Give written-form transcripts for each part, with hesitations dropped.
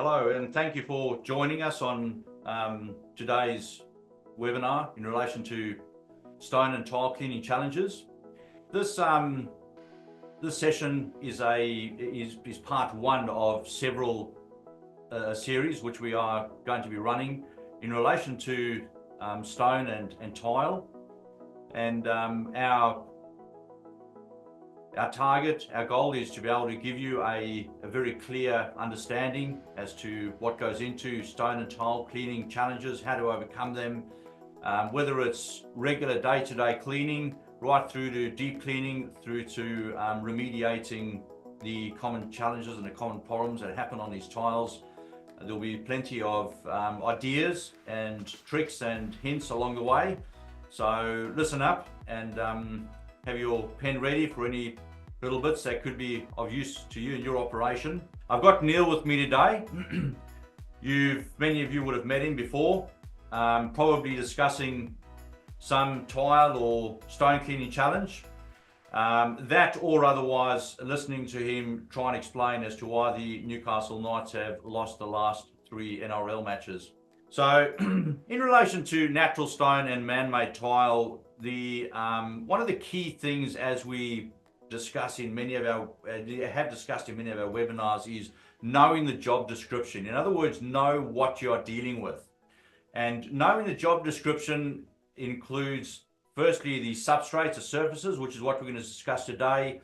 Hello, and thank you for joining us on today's webinar in relation to stone and tile cleaning challenges. This session is part one of several series which we are going to be running in relation to stone and tile. And our target, our goal is to be able to give you a very clear understanding as to what goes into stone and tile cleaning challenges, how to overcome them, whether it's regular day-to-day cleaning, right through to deep cleaning, through to remediating the common challenges and the common problems that happen on these tiles. There'll be plenty of ideas and tricks and hints along the way. So listen up and have your pen ready for any little bits that could be of use to you in your operation. I've got Neil with me today. Many of you would have met him before, probably discussing some tile or stone cleaning challenge. That or otherwise listening to him try and explain as to why the Newcastle Knights have lost the last 3 NRL matches. So in relation to natural stone and man-made tile, one of the key things as we discussed in many of our webinars is knowing the job description. In other words, know what you are dealing with. And knowing the job description includes firstly the substrates, the surfaces, which is what we're going to discuss today.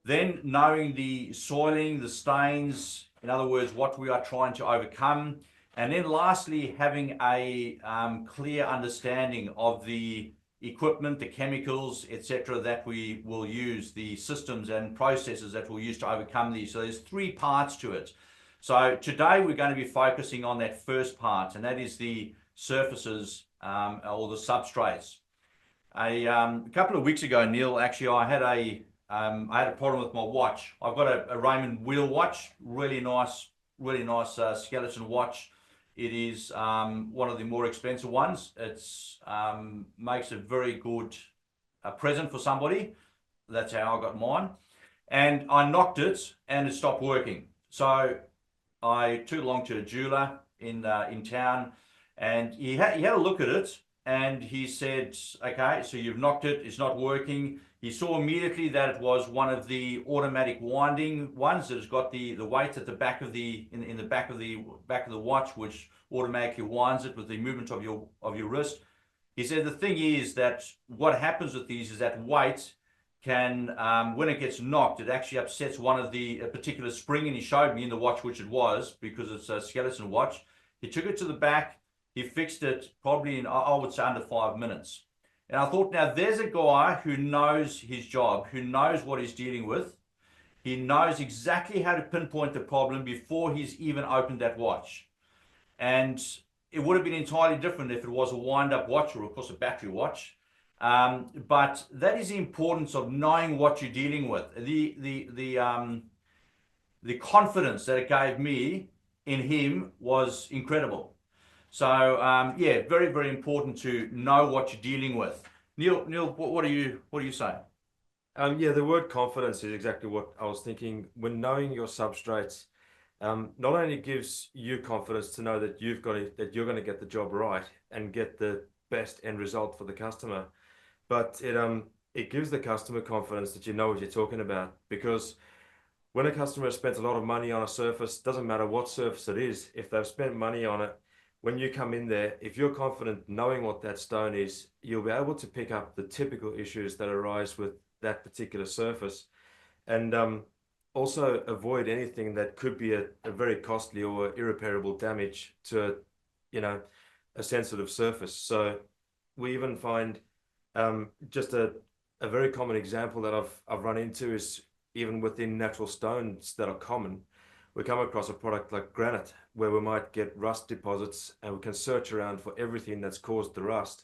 Then knowing the soiling, the stains, in other words, what we are trying to overcome. And then lastly, having a clear understanding of the equipment, the chemicals, etc., that we will use, the systems and processes that we'll use to overcome these. So there's 3 parts to it. So today we're going to be focusing on that first part, and that is the surfaces or the substrates. A couple of weeks ago, Neil, actually, I had a problem with my watch. I've got a Raymond wheel watch, really nice skeleton watch. It is one of the more expensive ones. It's makes a very good present for somebody. That's how I got mine. And I knocked it and it stopped working. So I took it along to a jeweler in town, and he had a look at it, and he said, okay, so you've knocked it, it's not working. He saw immediately that it was one of the automatic winding ones that has got the weight at the back of the back of the watch, which automatically winds it with the movement of your wrist. He said the thing is that what happens with these is that weight can, when it gets knocked, it actually upsets one of a particular spring, and he showed me in the watch which it was, because it's a skeleton watch. He took it to the back, he fixed it probably in, I would say, under 5 minutes. And I thought, now there's a guy who knows his job, who knows what he's dealing with. He knows exactly how to pinpoint the problem before he's even opened that watch. And it would have been entirely different if it was a wind-up watch or, of course, a battery watch. But that is the importance of knowing what you're dealing with. The confidence that it gave me in him was incredible. So yeah, very, very important to know what you're dealing with. Neil, what do you say? Yeah, the word confidence is exactly what I was thinking. When knowing your substrates, not only gives you confidence to know that you're going to get the job right and get the best end result for the customer, but it gives the customer confidence that you know what you're talking about. Because when a customer has spent a lot of money on a surface, doesn't matter what surface it is, if they've spent money on it, when you come in there, if you're confident knowing what that stone is, you'll be able to pick up the typical issues that arise with that particular surface, and also avoid anything that could be a very costly or irreparable damage to a sensitive surface. So we even find just a very common example that I've run into is even within natural stones that are common. We come across a product like granite, where we might get rust deposits, and we can search around for everything that's caused the rust.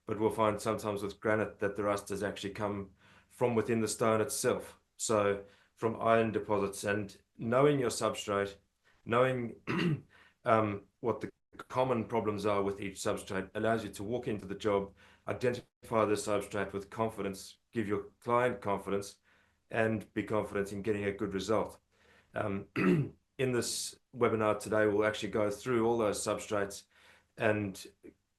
But we'll find sometimes with granite that the rust has actually come from within the stone itself. So from iron deposits, and knowing your substrate, knowing what the common problems are with each substrate allows you to walk into the job, identify the substrate with confidence, give your client confidence, and be confident in getting a good result. in this webinar today, we'll actually go through all those substrates and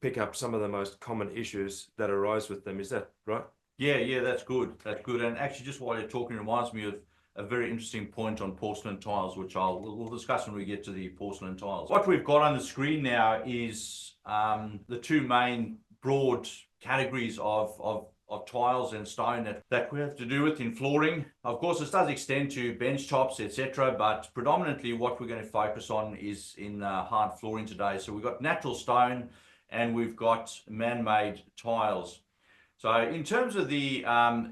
pick up some of the most common issues that arise with them. Is that right? Yeah, that's good. That's good. And actually, just while you're talking, reminds me of a very interesting point on porcelain tiles, which we'll discuss when we get to the porcelain tiles. What we've got on the screen now is the two main broad categories of tiles and stone that we have to do with in flooring. Of course, this does extend to bench tops, etc., but predominantly what we're going to focus on is in hard flooring today. So we've got natural stone and we've got man-made tiles. So in terms of the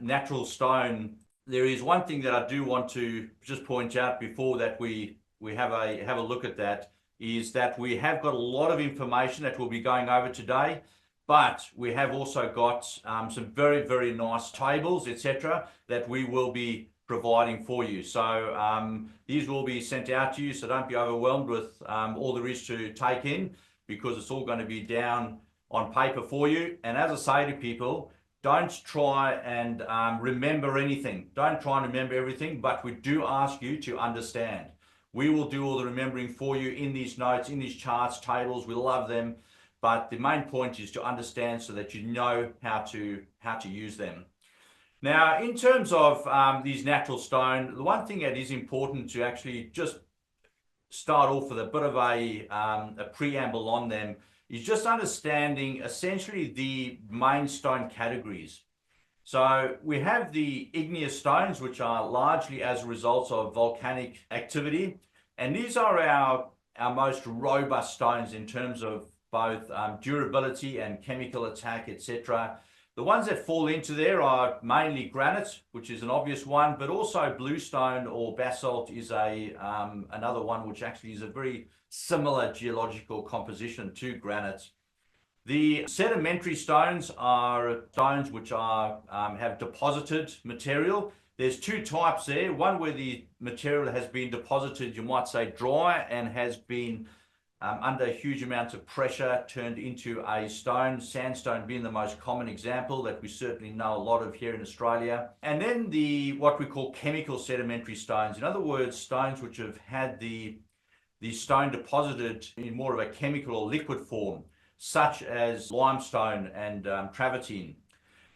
natural stone, there is one thing that I do want to just point out before that we have a look at that, is that we have got a lot of information that we'll be going over today, but we have also got some very, very nice tables, etc., that we will be providing for you. So these will be sent out to you, so don't be overwhelmed with all there is to take in, because it's all going to be down on paper for you. And as I say to people, don't try and remember anything. Don't try and remember everything, but we do ask you to understand. We will do all the remembering for you in these notes, in these charts, tables. We love them, but the main point is to understand so that you know how to use them. Now, in terms of these natural stone, the one thing that is important to actually just start off with a bit of a preamble on them is just understanding essentially the main stone categories. So we have the igneous stones, which are largely as a result of volcanic activity. And these are our most robust stones in terms of both durability and chemical attack, etc. The ones that fall into there are mainly granite, which is an obvious one, but also bluestone or basalt is another one, which actually is a very similar geological composition to granite. The sedimentary stones are stones which have deposited material. There's two types there. One where the material has been deposited, you might say dry, and has been under huge amounts of pressure turned into a stone, sandstone being the most common example that we certainly know a lot of here in Australia. And then what we call chemical sedimentary stones. In other words, stones which have had the stone deposited in more of a chemical or liquid form, such as limestone and travertine.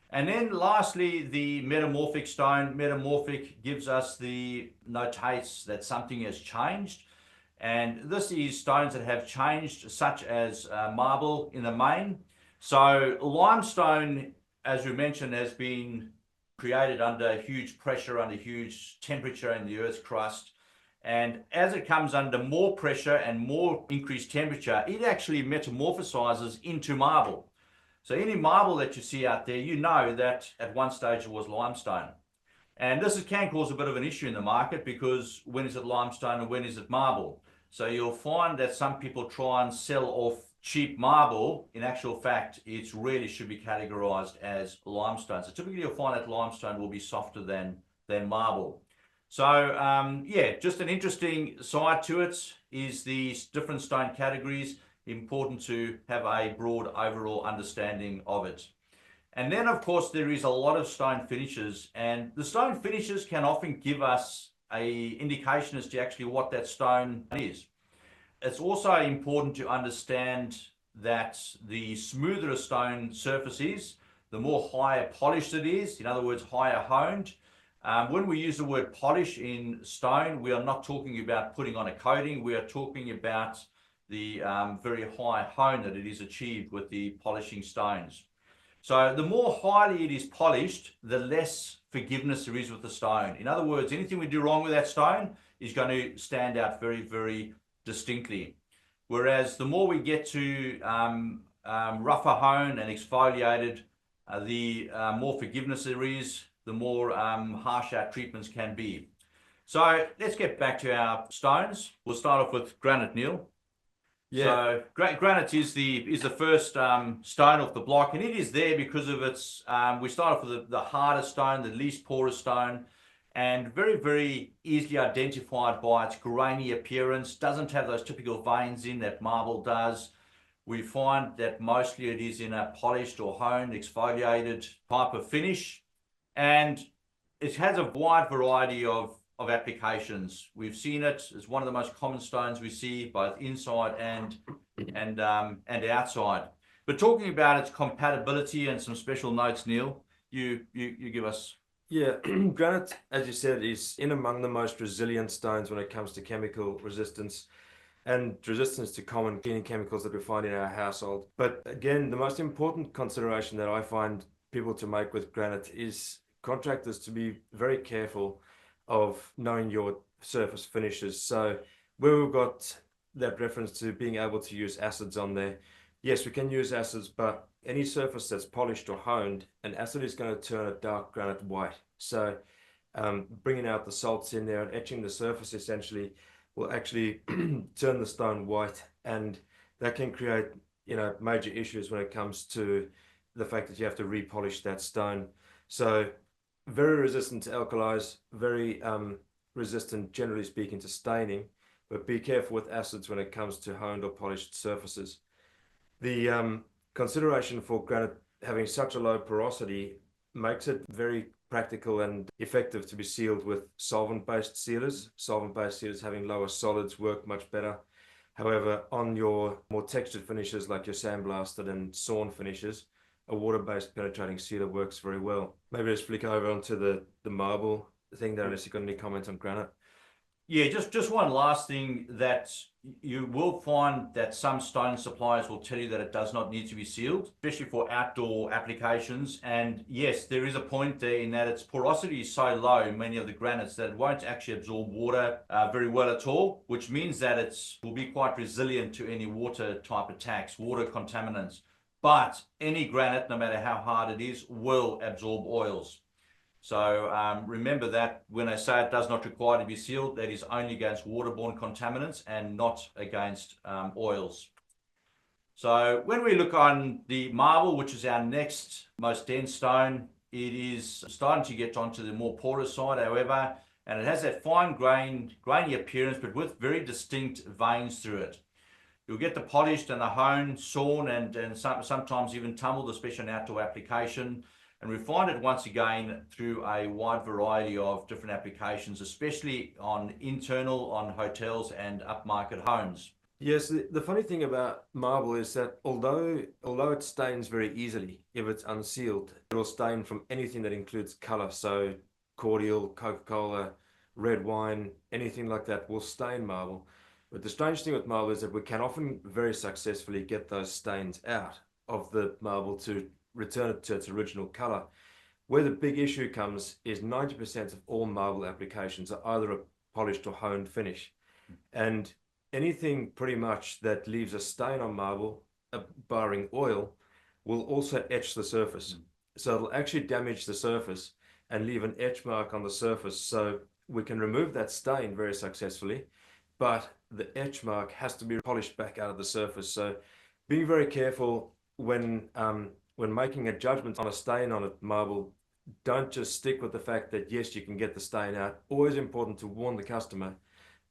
And then lastly, the metamorphic stone. Metamorphic gives us notates that something has changed. And this is stones that have changed, such as marble in the main. So limestone, as we mentioned, has been created under huge pressure, under huge temperature in the Earth's crust. And as it comes under more pressure and more increased temperature, it actually metamorphosizes into marble. So any marble that you see out there, you know that at one stage it was limestone. And this can cause a bit of an issue in the market, because when is it limestone and when is it marble? So you'll find that some people try and sell off cheap marble. In actual fact, it really should be categorized as limestone. So typically you'll find that limestone will be softer than marble. So yeah, just an interesting side to it is the different stone categories. Important to have a broad overall understanding of it. And then, of course, there is a lot of stone finishes, and the stone finishes can often give us an indication as to actually what that stone is. It's also important to understand that the smoother a stone surface is, the more higher polished it is, in other words, higher honed. When we use the word polish in stone, we are not talking about putting on a coating. We are talking about the very high hone that it is achieved with the polishing stones. So the more highly it is polished, the less forgiveness there is with the stone. In other words, anything we do wrong with that stone is going to stand out very, very distinctly. Whereas the more we get to rougher hone and exfoliated, the more forgiveness there is, the more harsh our treatments can be. So let's get back to our stones. We'll start off with granite, Neil. Yeah. So granite is the first stone off the block, and it is there because of its. We start off with the hardest stone, the least porous stone, and very, very easily identified by its grainy appearance. Doesn't have those typical veins in that marble does. We find that mostly it is in a polished or honed, exfoliated type of finish, and it has a wide variety of of applications. We've seen it. It's one of the most common stones we see both inside and outside. But talking about its compatibility and some special notes, Neil, you give us. Yeah, granite, as you said, is in among the most resilient stones when it comes to chemical resistance and resistance to common cleaning chemicals that we find in our household. But again, the most important consideration that I find people to make with granite is contractors to be very careful of knowing your surface finishes. So where we've got that reference to being able to use acids on there, yes, we can use acids, but any surface that's polished or honed, an acid is going to turn a dark granite white. So bringing out the salts in there and etching the surface essentially will actually turn the stone white, and that can create, major issues when it comes to the fact that you have to repolish that stone. So very resistant to alkalis, very resistant, generally speaking, to staining, but be careful with acids when it comes to honed or polished surfaces. The consideration for granite having such a low porosity makes it very practical and effective to be sealed with solvent-based sealers. Solvent-based sealers having lower solids work much better. However, on your more textured finishes like your sandblasted and sawn finishes, a water-based penetrating sealer works very well. Maybe just flick over onto the marble thing there, unless you've got any comments on granite. Yeah, just one last thing, that you will find that some stone suppliers will tell you that it does not need to be sealed, especially for outdoor applications. And yes, there is a point there in that its porosity is so low in many of the granites that it won't actually absorb water very well at all, which means that it will be quite resilient to any water type attacks, water contaminants. But any granite, no matter how hard it is, will absorb oils. So remember that when I say it does not require to be sealed, that is only against waterborne contaminants and not against oils. So when we look on the marble, which is our next most dense stone, it is starting to get onto the more porous side, however, and it has that fine grainy appearance, but with very distinct veins through it. You'll get the polished and the honed, sawn, and sometimes even tumbled, especially in outdoor application. And we find it once again through a wide variety of different applications, especially on internal, on hotels and upmarket homes. Yes, the funny thing about marble is that although it stains very easily if it's unsealed, it will stain from anything that includes color. So cordial, Coca-Cola, red wine, anything like that will stain marble. But the strange thing with marble is that we can often very successfully get those stains out of the marble to return it to its original color. Where the big issue comes is 90% of all marble applications are either a polished or honed finish. And anything pretty much that leaves a stain on marble, barring oil, will also etch the surface. So it'll actually damage the surface and leave an etch mark on the surface. So we can remove that stain very successfully, but the etch mark has to be polished back out of the surface. So being very careful when making a judgment on a stain on a marble, don't just stick with the fact that yes, you can get the stain out. Always important to warn the customer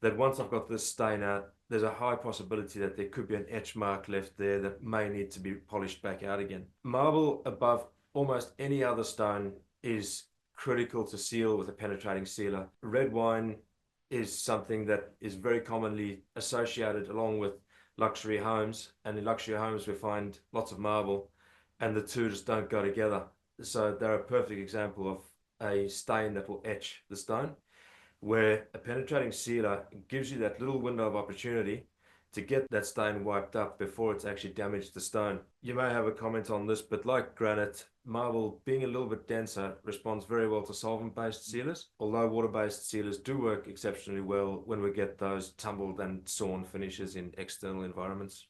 that once I've got this stain out, there's a high possibility that there could be an etch mark left there that may need to be polished back out again. Marble, above almost any other stone, is critical to seal with a penetrating sealer. Red wine is something that is very commonly associated along with luxury homes, and in luxury homes we find lots of marble, and the two just don't go together. So they're a perfect example of a stain that will etch the stone, where a penetrating sealer gives you that little window of opportunity to get that stain wiped up before it's actually damaged the stone. You may have a comment on this, but like granite, marble, being a little bit denser, responds very well to solvent-based sealers, although water-based sealers do work exceptionally well when we get those tumbled and sawn finishes in external environments.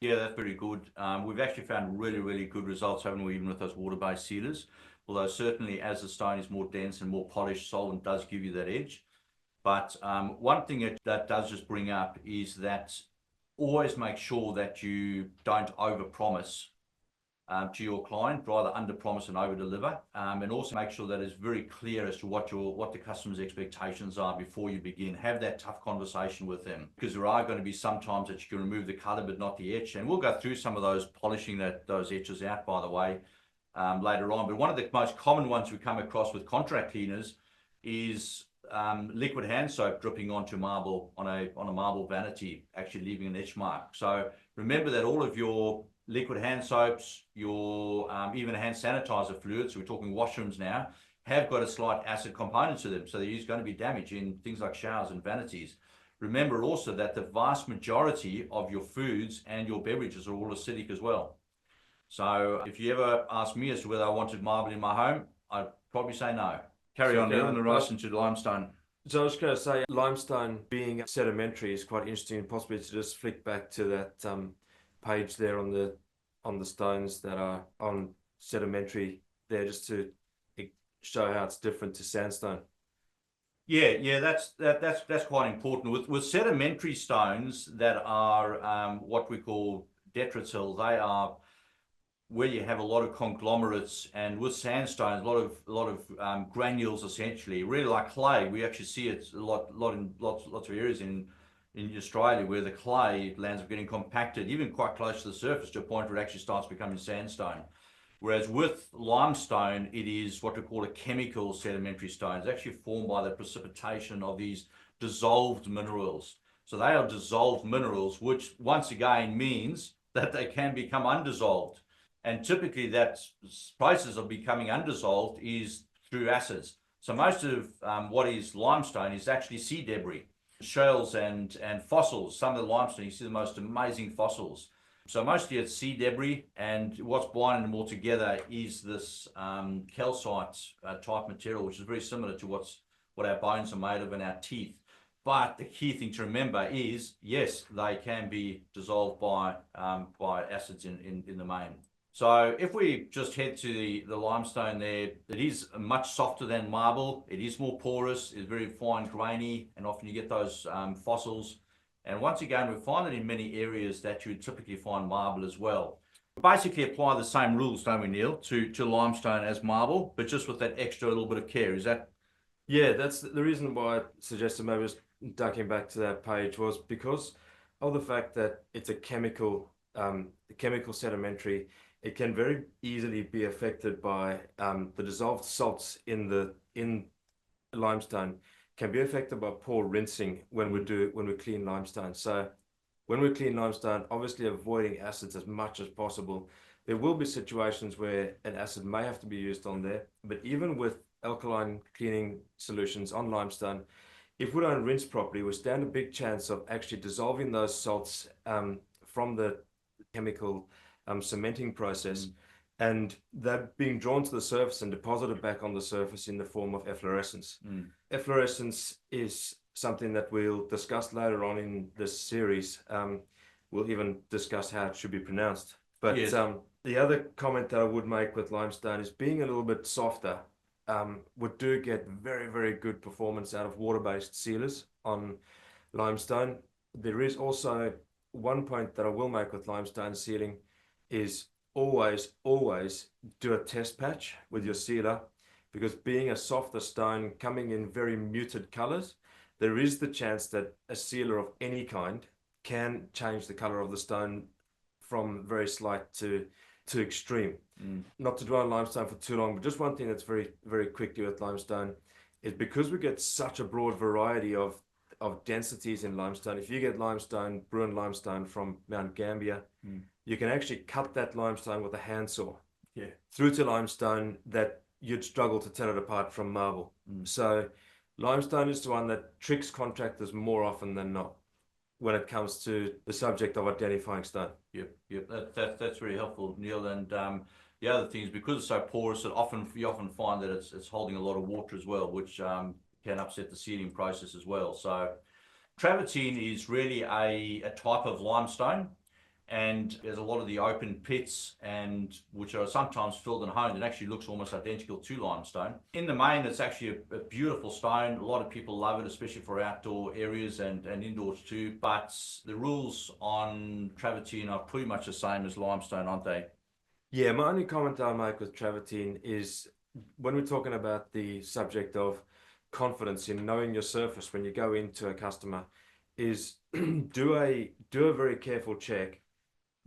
Yeah, that's very good. We've actually found really, really good results, haven't we, even with those water-based sealers? Although certainly as the stone is more dense and more polished, solvent does give you that edge. But one thing that does just bring up is that always make sure that you don't overpromise to your client, rather under-promise and over-deliver, and also make sure that it's very clear as to what the customer's expectations are before you begin. Have that tough conversation with them, because there are going to be some times that you can remove the color but not the etch, and we'll go through some of those polishing those etches out, by the way, later on. But one of the most common ones we come across with contract cleaners is liquid hand soap dripping onto marble on a marble vanity, actually leaving an etch mark. So remember that all of your liquid hand soaps, your even hand sanitizer fluids, so we're talking washrooms now, have got a slight acid component to them. So there is going to be damage in things like showers and vanities. Remember also that the vast majority of your foods and your beverages are all acidic as well. So if you ever ask me as to whether I wanted marble in my home, I'd probably say no. Carry on, Neil, in relation to limestone. So I was going to say, limestone being sedimentary is quite interesting, and possibly to just flick back to that page there on the stones that are on sedimentary there, just to show how it's different to sandstone. Yeah, that's quite important. With sedimentary stones that are what we call detrital, they are where you have a lot of conglomerates, and with sandstones, a lot of granules essentially, really like clay. We actually see it a lot in lots of areas in Australia where the clay lands up getting compacted, even quite close to the surface, to a point where it actually starts becoming sandstone. Whereas with limestone, it is what we call a chemical sedimentary stone. It's actually formed by the precipitation of these dissolved minerals. So they are dissolved minerals, which once again means that they can become undissolved. And typically that process of becoming undissolved is through acids. So most of what is limestone is actually sea debris, shells and fossils. Some of the limestone, you see the most amazing fossils. So mostly it's sea debris, and what's binding them all together is this calcite type material, which is very similar to what our bones are made of and our teeth. But the key thing to remember is, yes, they can be dissolved by acids in the main. So if we just head to the limestone there, it is much softer than marble. It is more porous, it's very fine grainy, and often you get those fossils. And once again, we find that in many areas that you would typically find marble as well. We basically apply the same rules, don't we, Neil, to limestone as marble, but just with that extra little bit of care. Is that? Yeah, that's the reason why I suggested maybe just ducking back to that page, was because of the fact that it's a chemical sedimentary. It can very easily be affected by the dissolved salts in limestone can be affected by poor rinsing when we clean limestone. So when we clean limestone, obviously avoiding acids as much as possible. There will be situations where an acid may have to be used on there, but even with alkaline cleaning solutions on limestone, if we don't rinse properly, we stand a big chance of actually dissolving those salts from the chemical cementing process, and they're being drawn to the surface and deposited back on the surface in the form of efflorescence. Efflorescence is something that we'll discuss later on in this series. We'll even discuss how it should be pronounced. But yes. The other comment that I would make with limestone is, being a little bit softer, we do get very, very good performance out of water-based sealers on limestone. There is also one point that I will make with limestone sealing is always do a test patch with your sealer, because being a softer stone coming in very muted colors, there is the chance that a sealer of any kind can change the color of the stone from very slight to extreme. Not to dwell on limestone for too long, but just one thing that's very, very quickly with limestone is, because we get such a broad variety of densities in limestone. If you get limestone, Bruin limestone from Mount Gambier, you can actually cut that limestone with a handsaw through to limestone that you'd struggle to tell it apart from marble. So limestone is the one that tricks contractors more often than not when it comes to the subject of identifying stone. Yep. That's very helpful, Neil. And the other thing is, because it's so porous, you often find that it's holding a lot of water as well, which can upset the sealing process as well. So travertine is really a type of limestone, and there's a lot of the open pits, and which are sometimes filled and honed, and actually looks almost identical to limestone. In the main, it's actually a beautiful stone. A lot of people love it, especially for outdoor areas and indoors too. But the rules on travertine are pretty much the same as limestone, aren't they? Yeah, my only comment I'll make with travertine is, when we're talking about the subject of confidence in knowing your surface when you go into a customer, is do a very careful check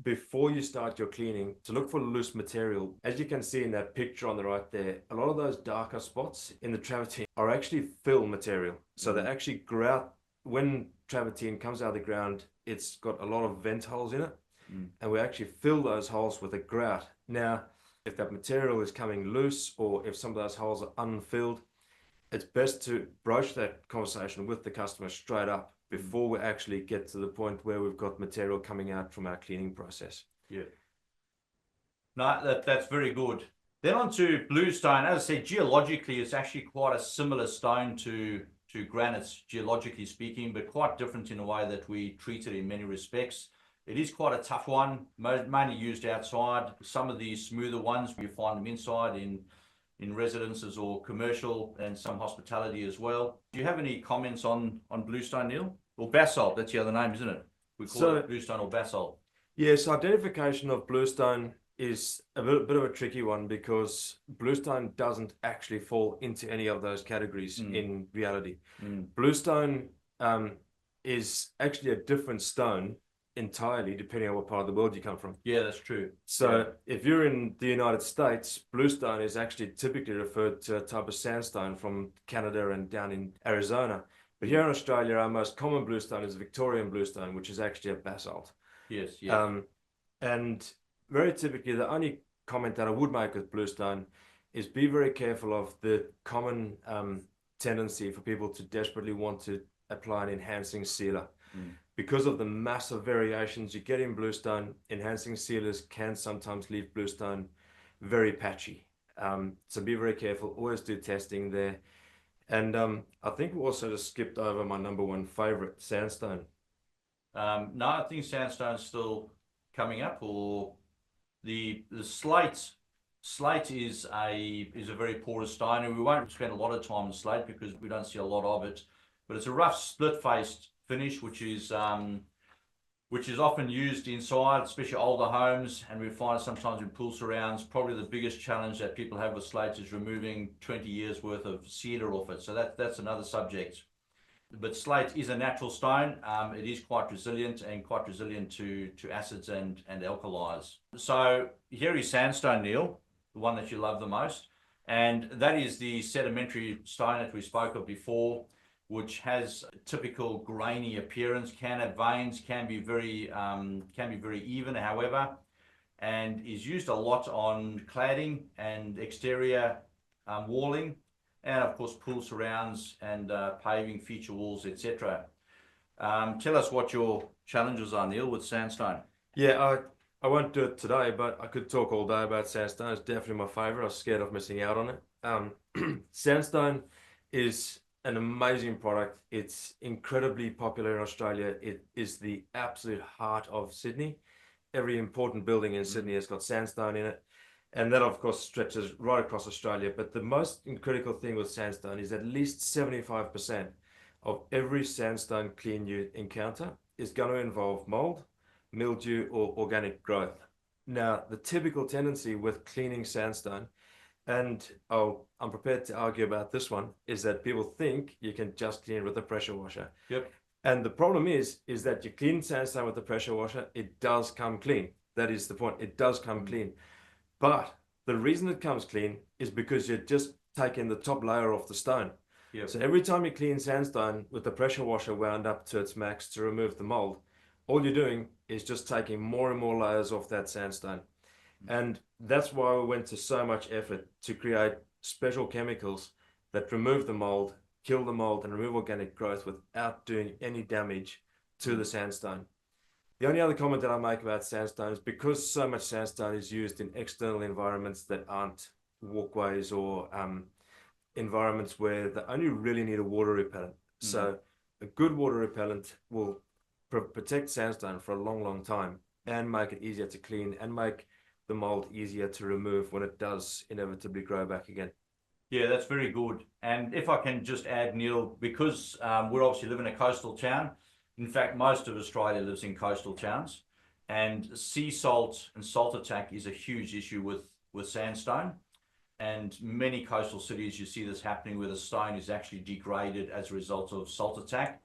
before you start your cleaning to look for loose material. As you can see in that picture on the right there, a lot of those darker spots in the travertine are actually fill material. So they actually grout. When travertine comes out of the ground, it's got a lot of vent holes in it, and we actually fill those holes with a grout. Now, if that material is coming loose or if some of those holes are unfilled, it's best to broach that conversation with the customer straight up before we actually get to the point where we've got material coming out from our cleaning process. Yeah. No, that's very good. Then on to bluestone. As I said, geologically, it's actually quite a similar stone to granites, geologically speaking, but quite different in the way that we treat it in many respects. It is quite a tough one, mainly used outside. Some of these smoother ones, you find them inside in residences or commercial, and some hospitality as well. Do you have any comments on bluestone, Neil? Or basalt, that's the other name, isn't it? We call it bluestone or basalt. Yes, identification of bluestone is a bit of a tricky one because bluestone doesn't actually fall into any of those categories in reality. Bluestone is actually a different stone entirely depending on what part of the world you come from. Yeah, that's true. So if you're in the United States, bluestone is actually typically referred to a type of sandstone from Canada and down in Arizona. But here in Australia, our most common bluestone is Victorian bluestone, which is actually a basalt. Yes, yes. And very typically, the only comment that I would make with bluestone is be very careful of the common tendency for people to desperately want to apply an enhancing sealer. Because of the massive variations you get in bluestone, enhancing sealers can sometimes leave bluestone very patchy. So be very careful, always do testing there. And I think we also just skipped over my number one favorite, sandstone. No, I think sandstone's still coming up, or the slate. Slate is a very porous stone, and we won't spend a lot of time on slate because we don't see a lot of it. But it's a rough split-faced finish, which is often used inside, especially older homes, and we find it sometimes in pool surrounds. Probably the biggest challenge that people have with slate is removing 20 years worth of sealer off it. So that's another subject. But slate is a natural stone. It is quite resilient to acids and alkalis. So here is sandstone, Neil, the one that you love the most, and that is the sedimentary stone that we spoke of before, which has a typical grainy appearance, can have veins, can be very even, however, and is used a lot on cladding and exterior walling, and of course pool surrounds and paving feature walls, etc. Tell us what your challenges are, Neil, with sandstone. Yeah, I won't do it today, but I could talk all day about sandstone. It's definitely my favorite. I was scared of missing out on it. Sandstone is an amazing product. It's incredibly popular in Australia. It is the absolute heart of Sydney. Every important building in Sydney has got sandstone in it. And that, of course, stretches right across Australia. But the most critical thing with sandstone is at least 75% of every sandstone clean you encounter is going to involve mold, mildew, or organic growth. Now, the typical tendency with cleaning sandstone, and I'm prepared to argue about this one, is that people think you can just clean it with a pressure washer. Yep. And the problem is that you clean sandstone with a pressure washer, it does come clean. That is the point. It does come clean. But the reason it comes clean is because you're just taking the top layer off the stone. Yep. So every time you clean sandstone with the pressure washer wound up to its max to remove the mold, all you're doing is just taking more and more layers off that sandstone. And that's why we went to so much effort to create special chemicals that remove the mold, kill the mold, and remove organic growth without doing any damage to the sandstone. The only other comment that I make about sandstone is because so much sandstone is used in external environments that aren't walkways or environments where they only really need a water repellent. So a good water repellent will protect sandstone for a long, long time and make it easier to clean and make the mold easier to remove when it does inevitably grow back again. Yeah, that's very good. And if I can just add, Neil, because we obviously live in a coastal town. In fact, most of Australia lives in coastal towns, and sea salt and salt attack is a huge issue with sandstone. And many coastal cities, you see this happening where the stone is actually degraded as a result of salt attack.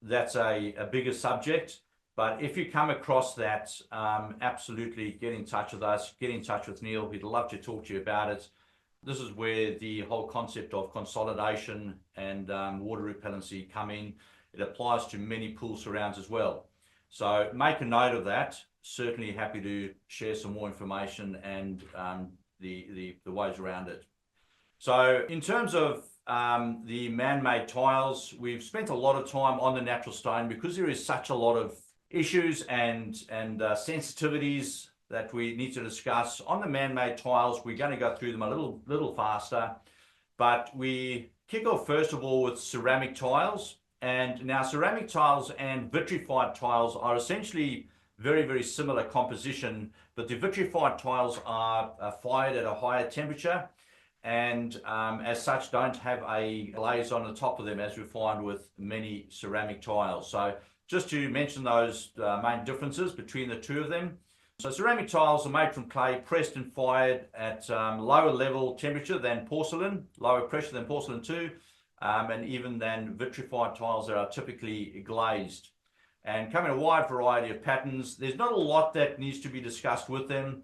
That's a bigger subject, But if you come across that, absolutely get in touch with us, get in touch with Neil. We'd love to talk to you about it. This is where the whole concept of consolidation and water repellency come in. It applies to many pool surrounds as well. So make a note of that. Certainly happy to share some more information and the ways around it. So in terms of the man-made tiles, we've spent a lot of time on the natural stone because there is such a lot of issues and sensitivities that we need to discuss. On the man-made tiles, we're going to go through them a little faster, but we kick off first of all with ceramic tiles. And now ceramic tiles and vitrified tiles are essentially very, very similar composition, but the vitrified tiles are fired at a higher temperature and as such don't have a glaze on the top of them as we find with many ceramic tiles. So just to mention those main differences between the two of them. So ceramic tiles are made from clay, pressed and fired at lower level temperature than porcelain, lower pressure than porcelain too, and even than vitrified tiles that are typically glazed. And come in a wide variety of patterns. There's not a lot that needs to be discussed with them.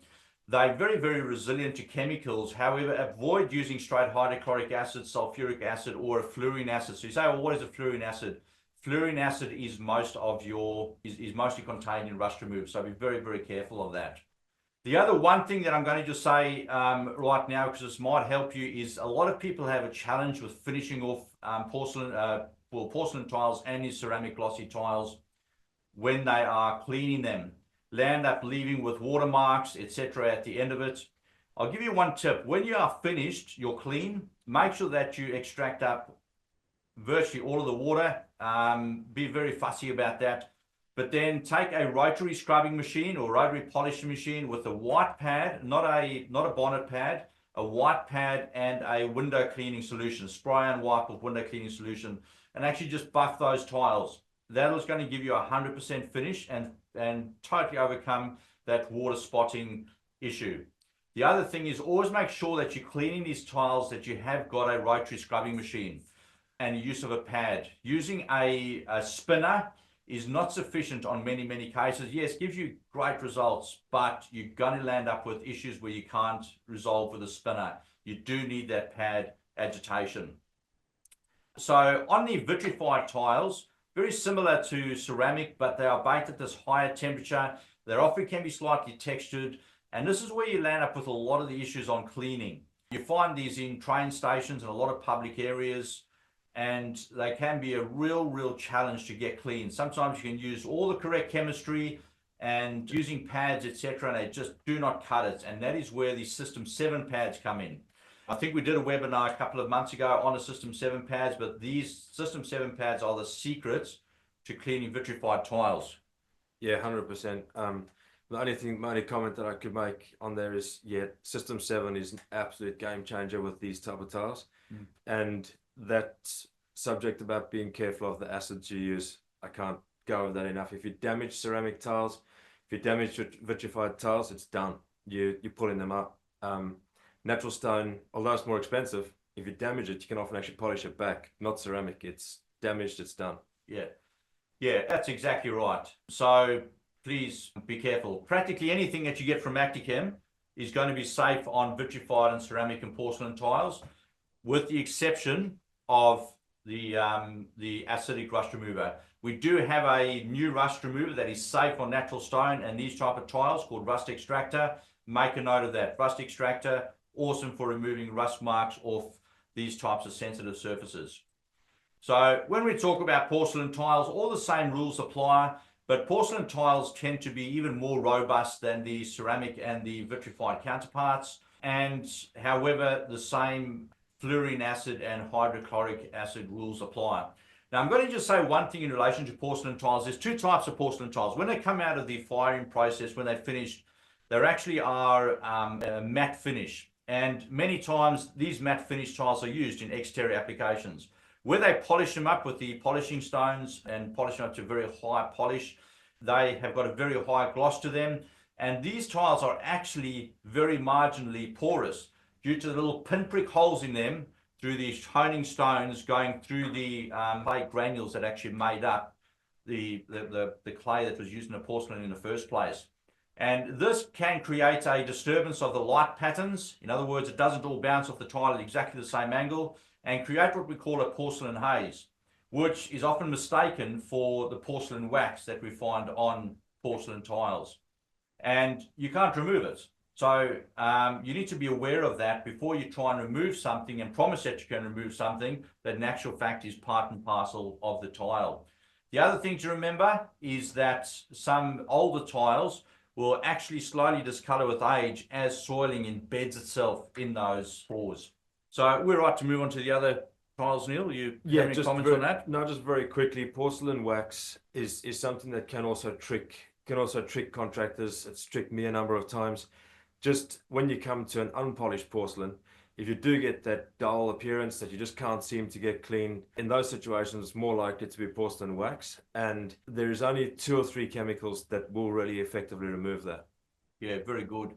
They're very, very resilient to chemicals. However, avoid using straight hydrochloric acid, sulfuric acid, or a fluorine acid. So you say, well, what is a fluorine acid? Fluorine acid is mostly contained in rust remover. So be very, very careful of that. The other one thing that I'm going to just say right now, because this might help you, is a lot of people have a challenge with finishing off porcelain tiles and these ceramic glossy tiles when they are cleaning them. They end up leaving with watermarks, etc. at the end of it. I'll give you one tip. When you are finished your clean, make sure that you extract up virtually all of the water. Be very fussy about that. But then take a rotary scrubbing machine or rotary polishing machine with a white pad, not a bonnet pad, a white pad and a window cleaning solution, spray and wipe with window cleaning solution, and actually just buff those tiles. That is going to give you 100% finish and totally overcome that water spotting issue. The other thing is always make sure that you're cleaning these tiles that you have got a rotary scrubbing machine and use of a pad. Using a spinner is not sufficient on many, many cases. Yes, gives you great results, but you're going to land up with issues where you can't resolve with a spinner. You do need that pad agitation. So on the vitrified tiles, very similar to ceramic, but they are baked at this higher temperature. They often can be slightly textured, and this is where you land up with a lot of the issues on cleaning. You find these in train stations and a lot of public areas, and they can be a real challenge to get clean. Sometimes you can use all the correct chemistry and using pads, etc., and they just do not cut it, and that is where the System 7 pads come in. I think we did a webinar a couple of months ago on the System 7 pads, but these System 7 pads are the secrets to cleaning vitrified tiles. Yeah, 100%. The only comment that I could make on there is, yeah, System 7 is an absolute game changer with these type of tiles. And that subject about being careful of the acids you use, I can't go over that enough. If you damage ceramic tiles, if you damage vitrified tiles, it's done. You're pulling them up. Natural stone, although it's more expensive, if you damage it, you can often actually polish it back. Not ceramic, it's damaged, it's done. Yeah, that's exactly right. So please be careful. Practically anything that you get from Actichem is going to be safe on vitrified and ceramic and porcelain tiles, with the exception of the acidic rust remover. We do have a new rust remover that is safe on natural stone and these type of tiles called Rust Extractor. Make a note of that. Rust Extractor, awesome for removing rust marks off these types of sensitive surfaces. So when we talk about porcelain tiles, all the same rules apply, but porcelain tiles tend to be even more robust than the ceramic and the vitrified counterparts. And however, the same fluorine acid and hydrochloric acid rules apply. Now, I'm going to just say one thing in relation to porcelain tiles. There's two types of porcelain tiles. When they come out of the firing process, when they're finished, they actually are a matte finish. And many times these matte finish tiles are used in exterior applications. Where they polish them up with the polishing stones and polish them up to a very high polish, they have got a very high gloss to them. And these tiles are actually very marginally porous due to the little pinprick holes in them through these honing stones going through the clay granules that actually made up the clay that was used in the porcelain in the first place. And this can create a disturbance of the light patterns. In other words, it doesn't all bounce off the tile at exactly the same angle, and create what we call a porcelain haze, which is often mistaken for the porcelain wax that we find on porcelain tiles. And you can't remove it. So you need to be aware of that before you try and remove something and promise that you can remove something that in actual fact is part and parcel of the tile. The other thing to remember is that some older tiles will actually slowly discolor with age as soiling embeds itself in those pores. So we're right to move on to the other tiles, Neil. You have any comments on that? No, just very quickly. Porcelain wax is something that can also trick contractors. It's tricked me a number of times. Just when you come to an unpolished porcelain, if you do get that dull appearance that you just can't seem to get clean, in those situations, it's more likely to be porcelain wax. And there's only 2 or 3 chemicals that will really effectively remove that. Yeah, very good.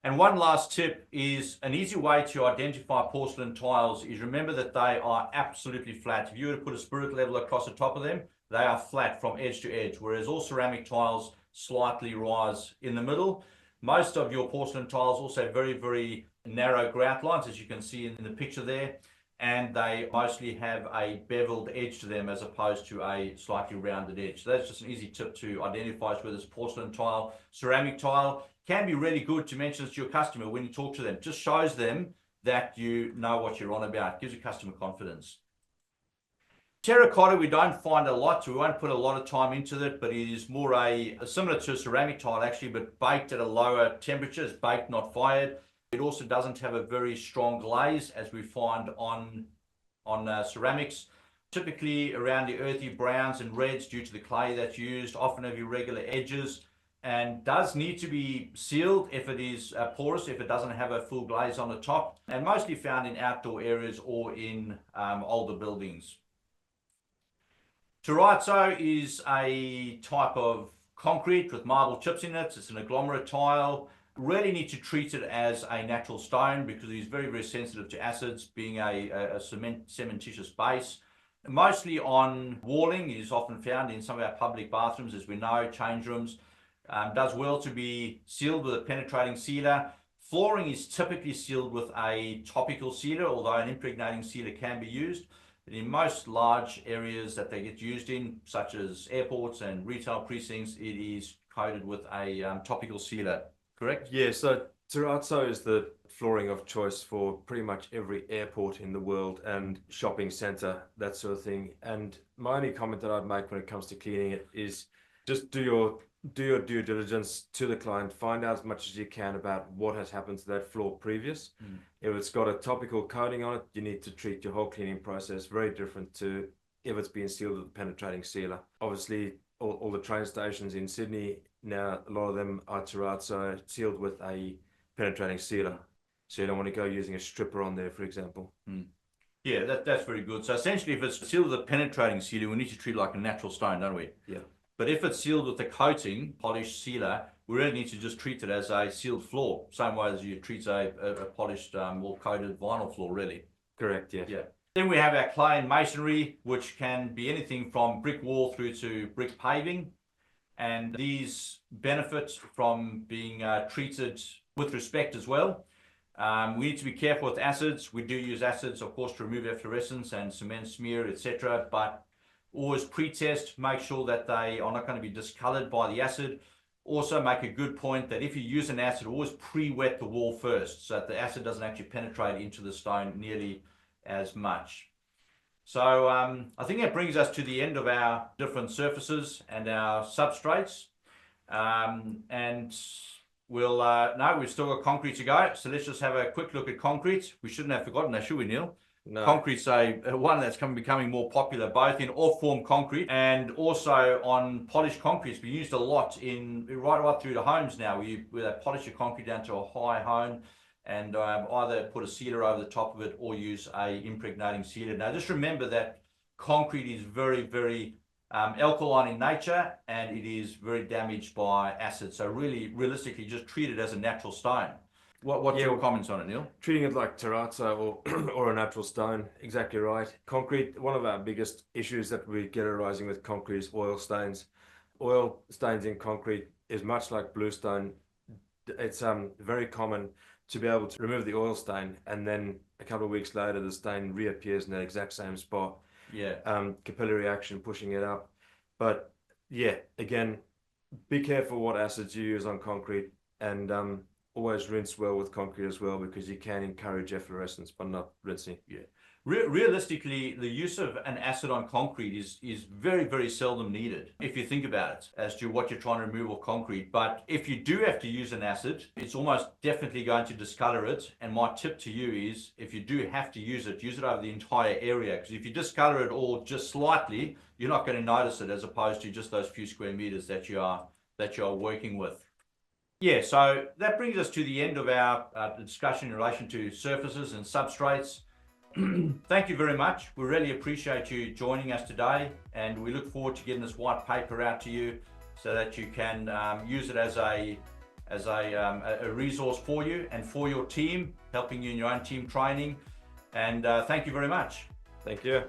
And one last tip is an easy way to identify porcelain tiles is remember that they are absolutely flat. If you were to put a spirit level across the top of them, they are flat from edge to edge, whereas all ceramic tiles slightly rise in the middle. Most of your porcelain tiles also have very, very narrow grout lines, as you can see in the picture there, and they mostly have a beveled edge to them as opposed to a slightly rounded edge. So that's just an easy tip to identify whether it's porcelain tile, ceramic tile. Can be really good to mention this to your customer when you talk to them. Just shows them that you know what you're on about. Gives your customer confidence. Terracotta we don't find a lot, so we won't put a lot of time into it, but it is more similar to a ceramic tile actually, but baked at a lower temperature. It's baked, not fired. It also doesn't have a very strong glaze as we find on ceramics. Typically around the earthy browns and reds due to the clay that's used, often have irregular edges, and does need to be sealed if it is porous, if it doesn't have a full glaze on the top, and mostly found in outdoor areas or in older buildings. Terrazzo is a type of concrete with marble chips in it. It's an agglomerate tile. Really need to treat it as a natural stone because it is very, very sensitive to acids, being a cementitious base. Mostly on walling. It is often found in some of our public bathrooms, as we know, change rooms. Does well to be sealed with a penetrating sealer. Flooring is typically sealed with a topical sealer, although an impregnating sealer can be used. But in most large areas that they get used in, such as airports and retail precincts, it is coated with a topical sealer, correct? Yeah, so terrazzo is the flooring of choice for pretty much every airport in the world and shopping center, that sort of thing. And my only comment that I'd make when it comes to cleaning it is just do your due diligence to the client, find out as much as you can about what has happened to that floor previous. If it's got a topical coating on it, you need to treat your whole cleaning process very different to if it's been sealed with a penetrating sealer. Obviously, all the train stations in Sydney now, a lot of them are terrazzo sealed with a penetrating sealer. So you don't want to go using a stripper on there, for example. Yeah, that's very good. So essentially, if it's sealed with a penetrating sealer, we need to treat it like a natural stone, don't we? Yeah. But if it's sealed with a coating, polished sealer, we really need to just treat it as a sealed floor, same way as you treat a polished or coated vinyl floor, really. Correct, yeah. Yeah. Then we have our clay and masonry, which can be anything from brick wall through to brick paving. And these benefit from being treated with respect as well. We need to be careful with acids. We do use acids, of course, to remove efflorescence and cement smear, etc. But always pre-test, make sure that they are not going to be discolored by the acid. Also make a good point that if you use an acid, always pre-wet the wall first so that the acid doesn't actually penetrate into the stone nearly as much. So I think that brings us to the end of our different surfaces and our substrates. And we'll, no, we've still got concrete to go. So let's just have a quick look at concrete. We shouldn't have forgotten that, should we, Neil? No. Concrete's one that's becoming more popular, both in off-form concrete and also on polished concrete. It's been used a lot in right through to homes now, where they polish your concrete down to a high hone and either put a sealer over the top of it or use a impregnating sealer. Now, just remember that concrete is very, very alkaline in nature and it is very damaged by acid. So really, realistically, just treat it as a natural stone. What's your comments on it, Neil? Treating it like terrazzo or or a natural stone, exactly right. Concrete, one of our biggest issues that we get arising with concrete is oil stains. Oil stains in concrete is much like bluestone. It's very common to be able to remove the oil stain, and then a couple of weeks later the stain reappears in the exact same spot. Yeah. Capillary action pushing it up. But yeah, again, be careful what acids you use on concrete, and always rinse well with concrete as well, because you can encourage efflorescence by not rinsing. Yeah. Realistically, the use of an acid on concrete is very, very seldom needed if you think about it as to what you're trying to remove of concrete. But if you do have to use an acid, it's almost definitely going to discolor it. And my tip to you is, if you do have to use it over the entire area, because if you discolor it all just slightly, you're not going to notice it, as opposed to just those few square meters that you are working with. Yeah, so that brings us to the end of our discussion in relation to surfaces and substrates. Thank you very much. We really appreciate you joining us today, and we look forward to getting this white paper out to you so that you can use it as a resource for you and for your team, helping you in your own team training. And thank you very much. Thank you.